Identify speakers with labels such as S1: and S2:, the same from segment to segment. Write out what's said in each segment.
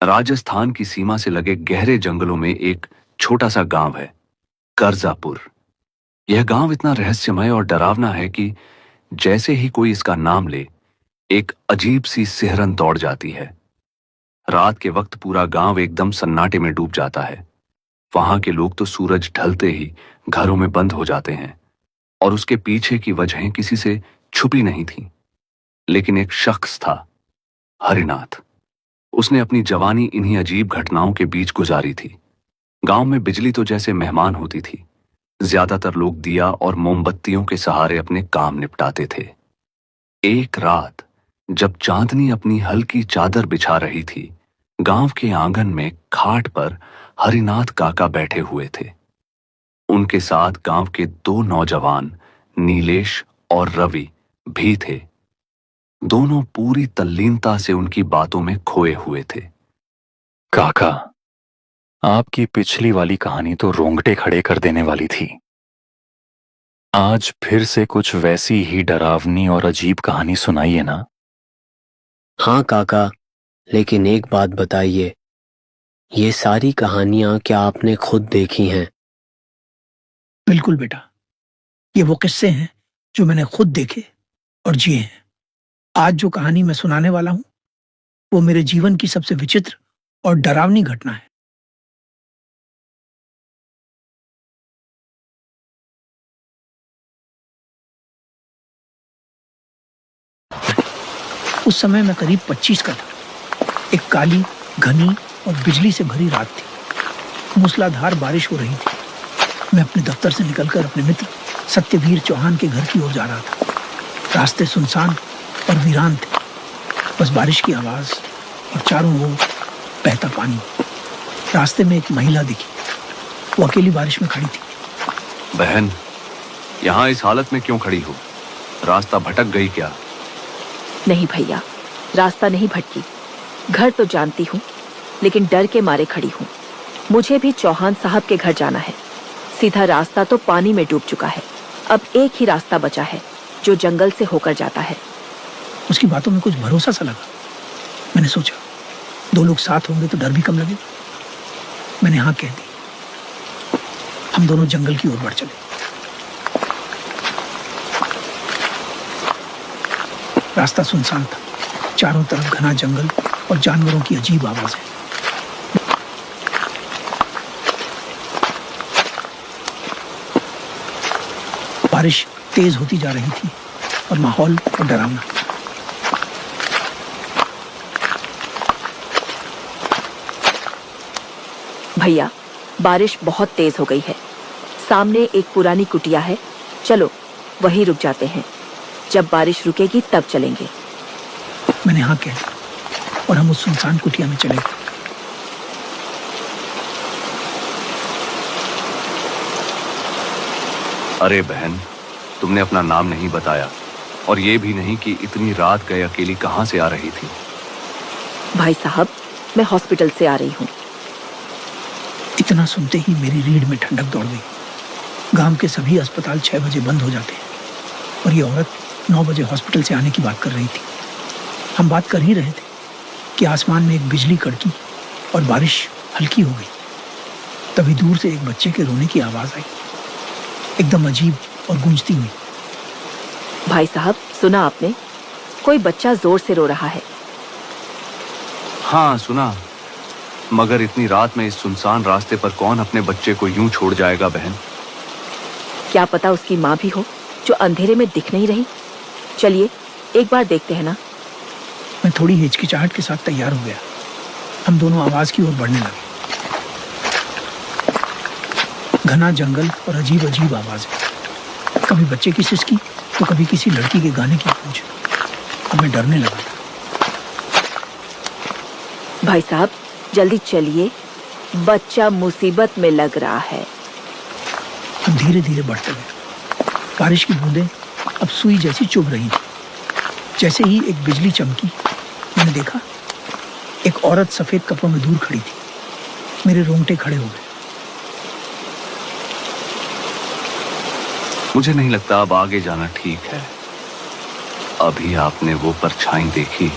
S1: राजस्थान की सीमा से लगे गहरे जंगलों में एक छोटा सा गांव है, करजापुर। यह गांव इतना रहस्यमय और डरावना है कि जैसे ही कोई इसका नाम ले, एक अजीब सी सिहरन दौड़ जाती है। रात के वक्त पूरा गांव एकदम सन्नाटे में डूब जाता है। वहां के लोग तो सूरज ढलते ही घरों में बंद हो जाते हैं, और उसके पीछे की वजहें किसी से छुपी नहीं थीं। लेकिन एक शख्स था, हरिनाथ। उसने अपनी जवानी इन्हीं अजीब घटनाओं के बीच गुजारी थी। गांव में बिजली तो जैसे मेहमान होती थी। ज्यादातर लोग दिया और मोमबत्तियों के सहारे अपने काम निपटाते थे। एक रात जब चांदनी अपनी हल्की चादर बिछा रही थी, गांव के आंगन में खाट पर हरिनाथ काका बैठे हुए थे। उनके साथ गांव के दो नौजवान, नीलेश और रवि, भी थे। दोनों पूरी तल्लीनता से उनकी बातों में खोए हुए थे।
S2: काका, आपकी पिछली वाली कहानी तो रोंगटे खड़े कर देने वाली थी। आज फिर से कुछ वैसी ही डरावनी और अजीब कहानी सुनाइए ना।
S3: हाँ काका, लेकिन एक बात बताइए, ये सारी कहानियां क्या आपने खुद देखी हैं?
S4: बिल्कुल बेटा, ये वो किस्से हैं जो मैंने खुद देखे और जिए हैं। आज जो कहानी मैं सुनाने वाला हूं, वो मेरे जीवन की सबसे विचित्र और डरावनी घटना है। उस समय मैं करीब 25 का था। एक काली, घनी और बिजली से भरी रात थी। मूसलाधार बारिश हो रही थी। मैं अपने दफ्तर से निकलकर अपने मित्र सत्यवीर चौहान के घर की ओर जा रहा था। रास्ते सुनसान और वीरान थे। बस बारिश की आवाज और चारों ओर बहता पानी। रास्ते में एक महिला दिखी। वो अकेली बारिश में खड़ी थी।
S1: बहन, यहां इस हालत में क्यों खड़ी हो? रास्ता भटक गई क्या?
S5: नहीं भैया, रास्ता नहीं भटकी। घर तो जानती हूँ, लेकिन डर के मारे खड़ी हूँ। मुझे भी चौहान साहब के घर जाना है। सीधा रास्ता तो पानी में डूब चुका है। अब एक ही रास्ता बचा है, जो जंगल से होकर जाता है।
S4: उसकी बातों में कुछ भरोसा सा लगा। मैंने सोचा, दो लोग साथ होंगे तो डर भी कम लगेगा। मैंने हाँ कह दी। हम दोनों जंगल की ओर बढ़ चले। रास्ता सुनसान था। चारों तरफ घना जंगल और जानवरों की अजीब आवाजें। बारिश तेज होती जा रही थी और माहौल डरावना।
S5: भैया, बारिश बहुत तेज हो गई है। सामने एक पुरानी कुटिया है। चलो वहीं रुक जाते हैं। जब बारिश रुकेगी तब चलेंगे।
S4: मैंने हाँ कह दी और हम उस सुनसान कुटिया में चले गए।
S1: अरे बहन, तुमने अपना नाम नहीं बताया, और ये भी नहीं कि इतनी रात गए अकेली कहां से आ रही थी।
S5: भाई साहब, मैं हॉस्पिटल से आ रही हूँ।
S4: इतना सुनते ही मेरी रीढ़ में ठंडक दौड़ गई। गांव के सभी अस्पताल 6 बजे बंद हो जाते हैं, और ये औरत 9 बजे हॉस्पिटल से आने की बात कर रही थी। हम बात कर ही रहे थे कि आसमान में एक बिजली कड़की और बारिश हल्की हो गई। तभी दूर से एक बच्चे के रोने की आवाज आई, एकदम अजीब और गूंजती हुई।
S5: भाई साहब, सुना आपने? कोई बच्चा जोर से रो रहा है।
S1: हाँ सुना, मगर इतनी रात में इस सुनसान रास्ते पर कौन अपने बच्चे को यूं छोड़ जाएगा बहन?
S5: क्या पता उसकी माँ भी हो, जो अंधेरे में दिख नहीं रही। चलिए एक बार देखते हैं ना।
S4: मैं थोड़ी हिचकिचाहट के साथ तैयार हो गया। हम दोनों आवाज की ओर बढ़ने लगे। घना जंगल और अजीब अजीब आवाजें। कभी बच्चे की सिसकी तो कभी किसी लड़की के गाने की गूंज। हमें डरने लगा था।
S5: भाई साहब, जल्दी चलिए, बच्चा मुसीबत में लग रहा है।
S4: हम धीरे धीरे बढ़ते गए। बारिश की बूंदें अब सुई जैसी चुभ रही थी। जैसे ही एक बिजली चमकी, मैंने देखा एक औरत सफेद कपड़ों में दूर खड़ी थी। मेरे रोंगटे खड़े हो गए।
S1: मुझे नहीं लगता अब आगे जाना ठीक है। अभी आपने वो परछाई देखी?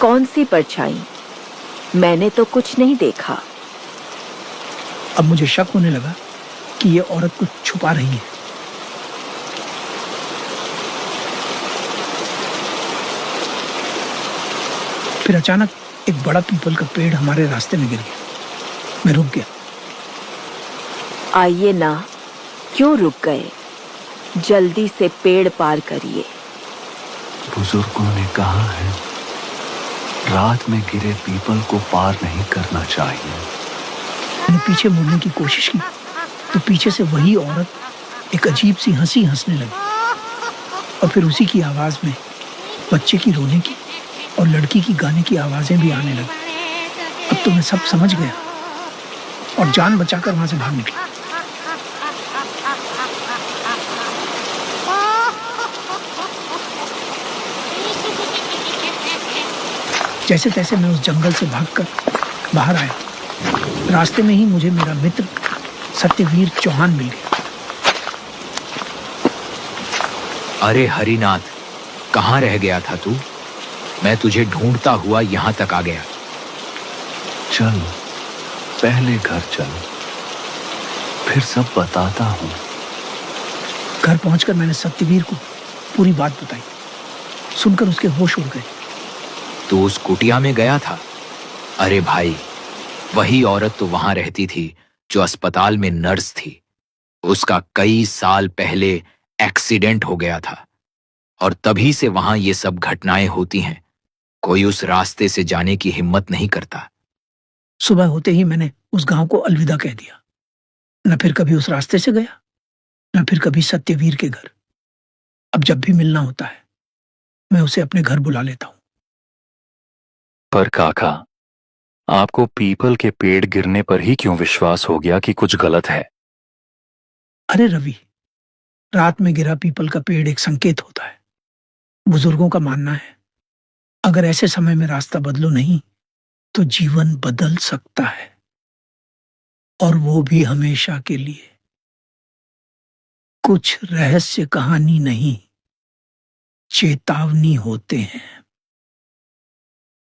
S5: कौन सी परछाई? मैंने तो कुछ नहीं देखा।
S4: अब मुझे शक होने लगा कि ये औरत कुछ छुपा रही है। फिर अचानक एक बड़ा पीपल का पेड़ हमारे रास्ते में गिर गया। मैं रुक गया।
S5: आइए ना, क्यों रुक गए? जल्दी से पेड़ पार करिए।
S1: बुजुर्गों ने कहा है रात में गिरे पीपल को पार नहीं करना चाहिए।
S4: मैंने पीछे मुड़ने की कोशिश की तो पीछे से वही औरत एक अजीब सी हंसी हंसने लगी और फिर उसी की आवाज में बच्चे की रोने की और लड़की की गाने की आवाजें भी आने लगी। अब तो मैं सब समझ गया और जान बचाकर वहां से भाग निकला। जैसे तैसे मैं उस जंगल से भागकर बाहर आया। रास्ते में ही मुझे मेरा मित्र सत्यवीर चौहान मिल गया।
S6: अरे हरिनाथ, कहाँ रह गया था तू? मैं तुझे ढूंढता हुआ यहाँ तक आ गया।
S1: चल पहले घर चल, फिर सब बताता हूँ।
S4: घर पहुंचकर मैंने सत्यवीर को पूरी बात बताई। सुनकर उसके होश उड़ गए।
S6: तू उस कुटिया में गया था? अरे भाई, वही औरत तो वहां रहती थी जो अस्पताल में नर्स थी। उसका कई साल पहले एक्सीडेंट हो गया था और तभी से वहां ये सब घटनाएं होती हैं। कोई उस रास्ते से जाने की हिम्मत नहीं करता।
S4: सुबह होते ही मैंने उस गांव को अलविदा कह दिया। न फिर कभी उस रास्ते से गया, न फिर कभी सत्यवीर के घर। अब जब भी मिलना होता है मैं उसे अपने घर बुला लेता हूं।
S2: पर काका, आपको पीपल के पेड़ गिरने पर ही क्यों विश्वास हो गया कि कुछ गलत है?
S4: अरे रवि, रात में गिरा पीपल का पेड़ एक संकेत होता है। बुजुर्गों का मानना है अगर ऐसे समय में रास्ता बदलो नहीं तो जीवन बदल सकता है, और वो भी हमेशा के लिए। कुछ रहस्य कहानी नहीं, चेतावनी होते हैं।